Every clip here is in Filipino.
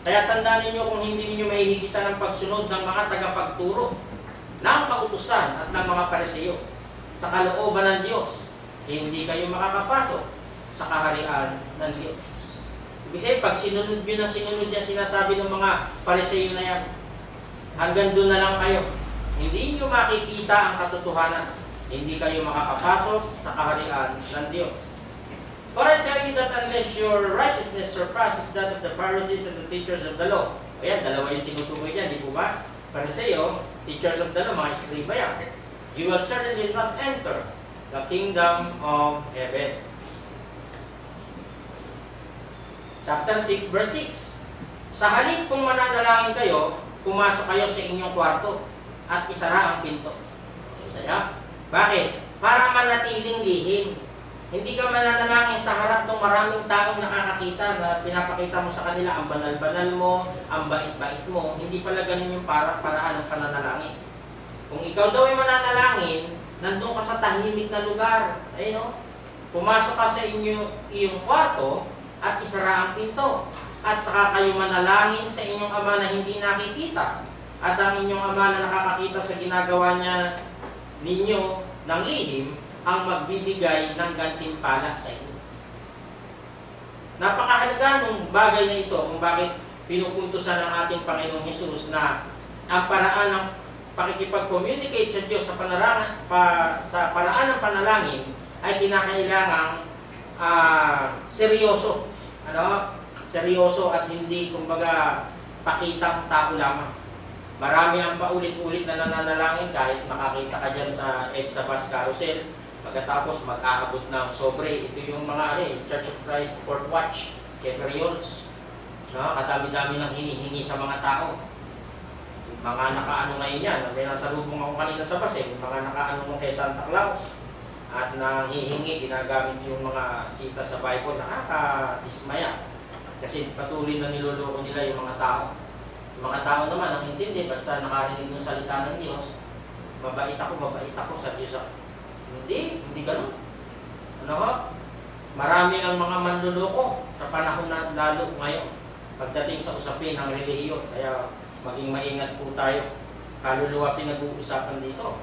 Kaya tandaan ninyo kung hindi ninyo mahihigitan ng pagsunod ng mga tagapagturo ng kautusan at ng mga Pariseo sa kalooban ng Diyos, hindi kayo makakapasok sa kaharian ng Diyos. Ibig sabihin, pag sinunod nyo na sinunod niya sinasabi ng mga Pariseo na yan, hanggang doon na lang kayo. Hindi nyo makikita ang katotohanan. Hindi kayo makakapasok sa kaharian ng Diyos. For I tell you that unless your righteousness surpasses that of the Pharisees and the teachers of the law. Ayan, dalawa yung tinutukoy dyan, di po ba? Pariseo, teachers of the law, mga eskriba yan. You will certainly not enter the kingdom of heaven. Chapter 6, verse 6. Sa halip kung mananalangin kayo, pumasok kayo sa inyong kwarto at isara ang pinto. Saya? Bakit? Para manatiling lihim. Hindi ka mananalangin sa harap ng maraming taong nakakakita na pinapakita mo sa kanila ang banal-banal mo, ang bait-bait mo. Hindi pala ganun yung paraan ng pananalangin. Kung ikaw daw ay mananalangin, nandun ka sa tahimik na lugar. Ayun, no? Pumasok ka sa iyong kwarto at isara ang pinto. At saka kayo manalangin sa inyong ama na hindi nakikita. At ang inyong ama na nakakakita sa ginagawa niya ninyo ng lihim, ang magbibigay ng gantimpala sa inyo. Napakahalaga ng bagay na ito kung bakit pinupuntusan ng ating Panginoong Hesus na ang paraan ng pakikipag-communicate sa Diyos sa paraan ng panalangin ay kinakailangang seryoso. Seryoso at hindi kumbaga pakitang tao lamang. Marami ang paulit-ulit na nananalangin kahit makakita ka dyan sa EDSA Bus Carousel. Pagkatapos mag-aabot ng sobre. Ito yung mga Church of Christ Fort Watch, Keperiols. Kadami-dami ng hinihingi sa mga tao. Mga nakaano ngayon yan. May nasa lubong ako kanina sa bus mga nakaano mo kay Santa Claus. At nanghihingi, ginagamit yung mga sita sa Bible. Nakaka-dismaya. Kasi patuloy na niloloko nila yung mga tao. Yung mga tao naman ang intindi basta nakarinig ng salita ng Diyos. Mabait ako sa Diyos. Hindi ganun. Marami ang mga manluloko sa panahon na lalo ngayon pagdating sa usapin ng relihiyon. Kaya maging maingat po tayo. Kaluluwa pinag-uusapan dito.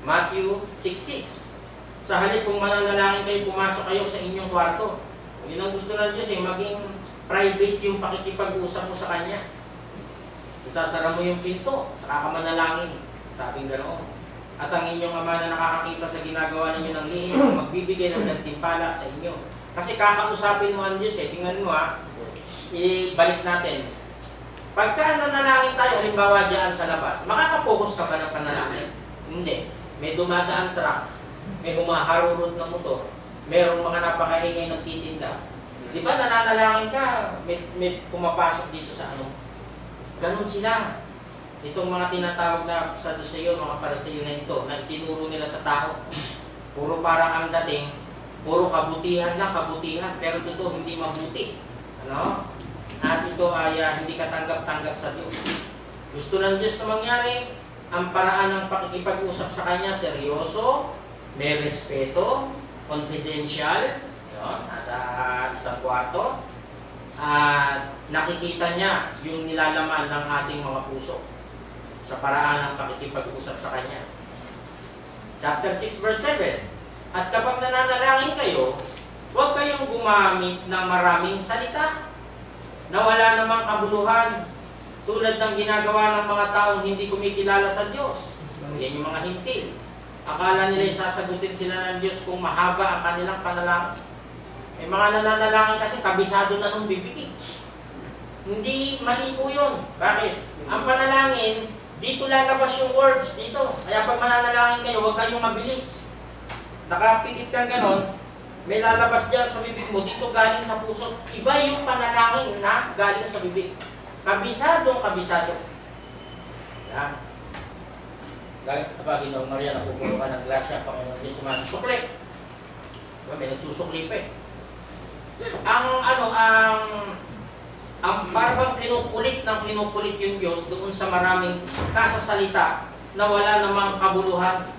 Matthew 6:6. Sa halip kung mananalangin kayo, pumasok kayo sa inyong kwarto. Yun ang gusto ng Diyos maging private yung pakikipag-usap mo sa Kanya. Isasara mo yung pinto, saka ka manalangin. Sabing ganoon. At ang inyong ama na nakakakita sa ginagawa ninyo ng lihim, magbibigay ng gantimpala sa inyo. Kasi kakausapin mo ang Diyos Tingnan mo ibalik natin. Pagka nanalangin tayo, halimbawa dyan sa labas, makakapokus ka ba ng panalangin? Hindi. May dumadaan truck, may humaharurot na motor, merong mga napakaingay ng titinda. Di ba nananalangin ka, may pumapasok dito sa Ganon sila. Itong mga tinatawag na Saduseo, mga Pariseo na ito, na itinuro nila sa tao. Puro parang ang dating, puro kabutihan lang, pero totoo hindi mabuti. At ito ay hindi katanggap-tanggap sa Diyos. Gusto ng Diyos na mangyari, ang paraan ng pakikipag-usap sa Kanya, seryoso, may respeto, confidential, nasa isang kwarto, at nakikita niya yung nilalaman ng ating mga puso sa paraan ng pakikipag-usap sa Kanya. Chapter 6, verse 7. At kapag nananalangin kayo, huwag kayong gumamit ng maraming salita na wala namang kabuluhan tulad ng ginagawa ng mga taong hindi kumikilala sa Diyos. Yan yung mga hintil. Akala nila sasagutin sila ng Diyos kung mahaba ang kanilang panalangin. Mga nananalangin kasi kabisado na nung bibig. Hindi mali po yun. Bakit? Ang panalangin, dito lalabas yung words dito. Kaya pag mananalangin kayo, huwag kayong mabilis. Nakapikit kang ganon, may lalabas dyan sa bibig mo, dito galing sa puso. Iba yung panalangin na galing sa bibig. Kabisado. Yan. Ginoong Maria, napupuno ka ng grasya, Panginoon Diyos, sumasusukli. May nagsusukli pa ang parang kinukulit yung Diyos doon sa maraming kasasalita na wala namang kabuluhan.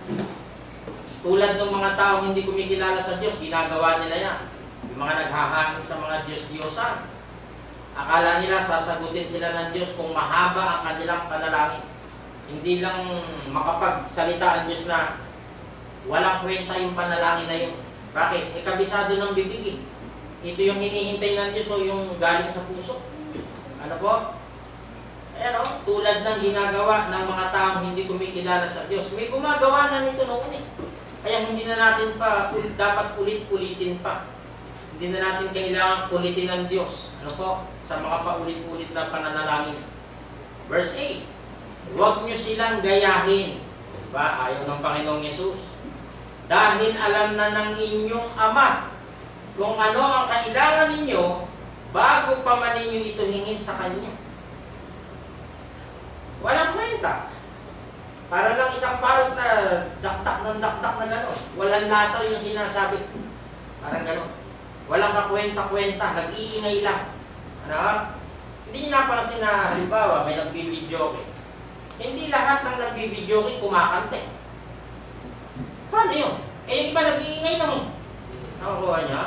Tulad ng mga taong hindi kumikilala sa Diyos, ginagawa nila yan. Yung mga naghahain sa mga Diyos-Diyosan. Akala nila sasagutin sila ng Diyos kung mahaba ang kanilang panalangin. Hindi lang makapagsalita ang Diyos na walang kwenta yung panalangin na yun. Bakit? Kabisado ng bibig. Ito yung hinihintay ng Diyos o yung galing sa puso. Ano po? Ayan o, tulad ng ginagawa ng mga taong hindi kumikilala sa Diyos. May gumagawa na nito noon eh. Kaya hindi na natin pa dapat ulit-ulitin pa. Hindi na natin kailangan ulitin ng Diyos. Ano po? Sa mga paulit-ulit na pananalangin. Verse 8. Huwag nyo silang gayahin. Diba? Ayaw ng Panginoong Yesus. Dahil alam na ng inyong Ama kung ano ang kailangan ninyo bago pa man ninyo ito hingin sa Kanya. Walang kwenta. Para lang isang parot na dakdak ng dakdak na gano'n. Walang lasa yung sinasabi. Parang gano'n. Walang kakwenta-kwenta. Nag-iingay lang. Ano? Hindi nyo napansin na, halimbawa, may nagbibidyoke. Hindi lahat ng nagbibidyoke kumakante. Paano yun? Eh, yung iba nag-iingay naman. Nakakuha niya?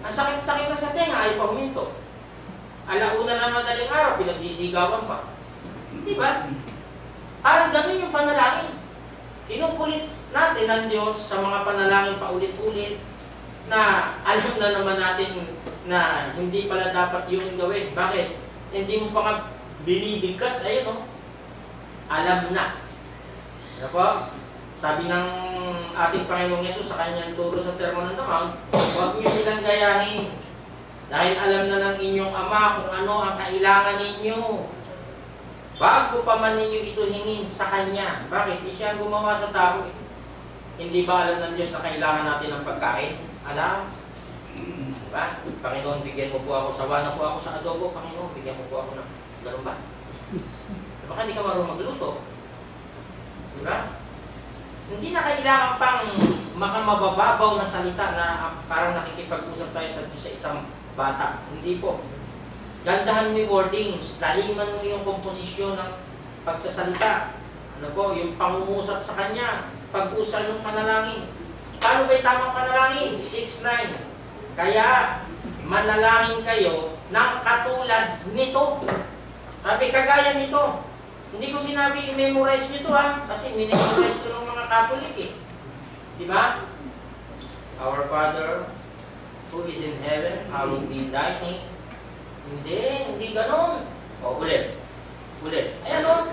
Ang sakit-sakit na sa tenga, ayaw pa huminto. Alauna na madaling araw, pinagsisigawan pa. Di ba? Parang ganun yung panalangin. Kinukulit natin ang Diyos sa mga panalangin paulit-ulit na alam na naman natin na hindi pala dapat yun gawin. Bakit? Hindi mo pa nga binibigkas. Ayun o. Alam na. Ano po? Sabi ng ating Panginoong Yesus sa kanyang turo sa Sermon ng Damang, huwag niyo silang gayahin. Dahil alam na ng inyong Ama kung ano ang kailangan ninyo. Bago pa man ninyo ito hingin sa Kanya. Bakit? Siya ang gumawa sa tao. Hindi ba alam ng Diyos na kailangan natin ng pagkain? Alam. Diba? Panginoon, bigyan mo po ako. Sawa na po ako sa adobo. Panginoon, bigyan mo po ako ng ganun ba? Baka hindi ka marunong magluto. Diba? Hindi na kailangan pang makamabababaw na salita na parang nakikipag-usap tayo sa isang bata. Hindi po. Gandahan mo yung wordings, laliman mo yung komposisyon ng pagsasalita. Ano po, yung pangungusap sa kanya, pag-usal ng panalangin. Paano ba yung tamang panalangin? 6:9. Kaya, manalangin kayo ng katulad nito. Sabi, kagaya nito. Hindi ko sinabi i-memorize nyo ito ha, kasi minimorize ito ng mga Catholic eh. Diba? Our Father, who is in heaven, hallowed be thy name. Hindi ganun. O, ulit. Ayan o.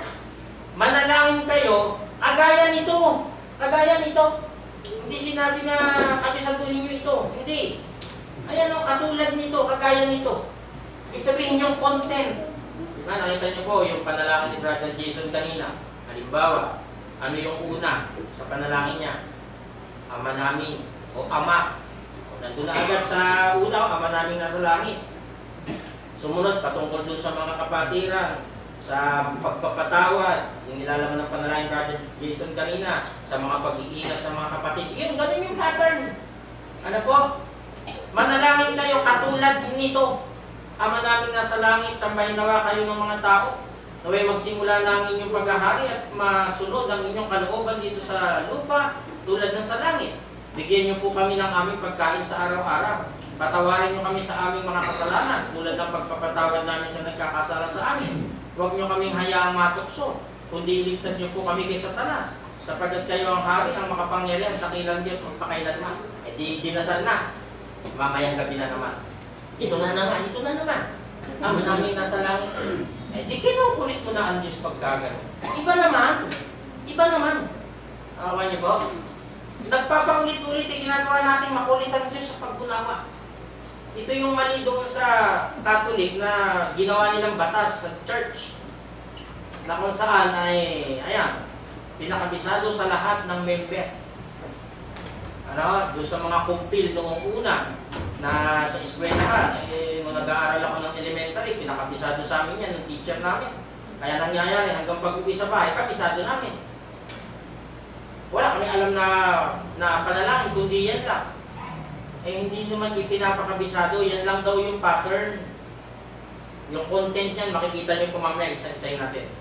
Manalangin kayo, kagaya nito. Kagaya nito. Hindi sinabi na kabisaduhin nyo ito. Hindi. Ayan o, katulad nito, kagaya nito. Ibig sabihin yung content. Diba, nakita nyo po yung panalangin ni Brother Jason kanina. Halimbawa, ano yung una sa panalangin niya? Ama namin. O Ama. O, nandun na agad sa una, Ama namin nasa langit. Sumunod, patungkol dun sa mga kapatiran, sa pagpapatawad, yung nilalaman ng panalangin Brother Jason kanina, sa mga pag-iingat sa mga kapatid. Yun, ganun yung pattern. Ano po? Manalangin kayo katulad nito. Ama namin nasa langit, sambahin nawa kayo ng mga tao. Naway magsimula na ang inyong paghahari at masunod ang inyong kalooban dito sa lupa, tulad ng sa langit. Bigyan niyo po kami ng aming pagkain sa araw-araw. Patawarin niyo kami sa aming mga kasalanan, tulad ng pagpapatawad namin sa nagkakasala sa amin. Huwag niyo kaming hayaang matukso, kundi iligtas niyo po kami kay Satanas. Sapagkat kayo ang hari, ang makapangyarihan sa kilang Diyos magpakailanman. Eh di dinasal na. Mamayang gabi na naman. Ito na naman. Ama namin nasa langit. Eh di kinukulit mo na ang Diyos pagkagano. Iba naman. Awa niyo po? Nagpapaulit-ulit ay ginagawa natin makulit ang Diyos sa paggunawa. Ito yung mali doon sa Catholic na ginawa nilang batas sa church. Na kung saan ay, ayan, pinakabisado sa lahat ng member. Doon sa mga kumpil noong una na sa eskwelahan, nung nag-aaral ako ng elementary, pinakabisado sa amin yan ng teacher namin. Kaya nangyayari hanggang pag-uwi sa bahay, kabisado namin. Wala kami alam na panalangin, kundi yan lang. Eh hindi naman ipinapakabisado, yan lang daw yung pattern. Yung content niyan, makikita niyo po mamaya, isa-isayin natin.